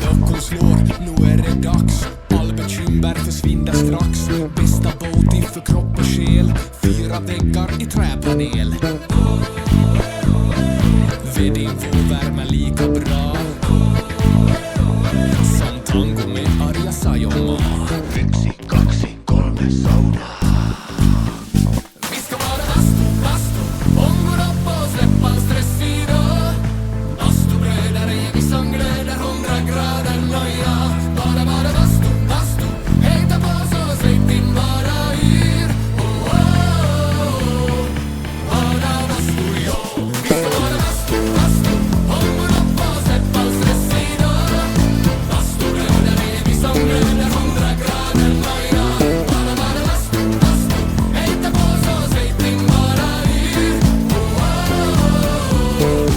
Klockan slår, nu är det dags. All bekymmer försvinner strax. Bästa boaty för kropp och själ. 4 väggar i träpanel. Vedin får värma lika bra som tango med Arja Saijonmaa. 1, 2, 3 sauna. Vi ska vara bastu, ångor upp och släppa stress idag. Bastubröder, evig sångglöder, 100 grader noja. Bara bastu, hejta på så släpp in bara yr. Oh, oh, oh. Bara bastu, ja. Vi ska vara bastu, ångor upp och släppa stress idag. Bastubröder, evig sångglöder, 100 grader noja. Bara bastu, hejta på så släpp in bara yr. Oh, oh, oh.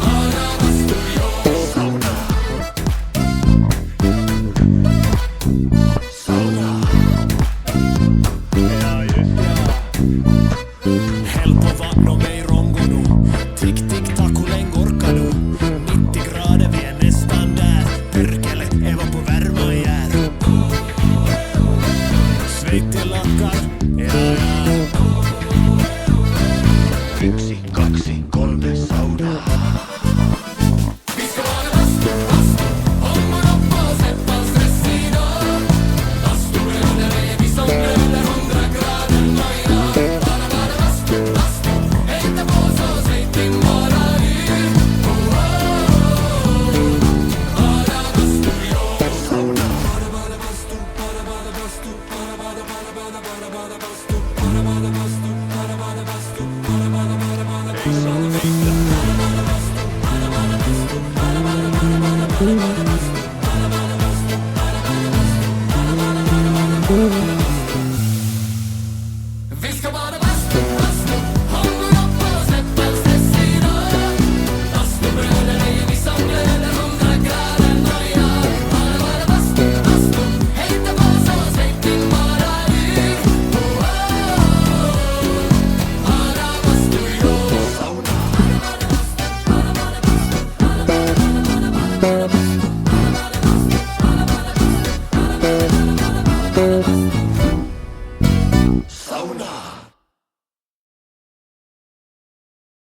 Bara bastu, ja. Sauna. Häll på vatten och mig rongo nu. Tick, tick, tack, hur länge orkar du? 90 grader, vi är nästan där. Perkele, Eva på värma jär. Svett i lackar, ja. 1, 2, 3 sauna. Vi ska vara bastu, ångor upp och släppa stress idag. Bastubröder, evig sångglöder, 100 grader noja. Bara bastu, hejta på så släpp in bara yr. Oh, oh, oh. Bara bastu, ja. Sauna. Bara bastu, bara bastu, bara bastu, bara bastu, bara bastu, bara bastu.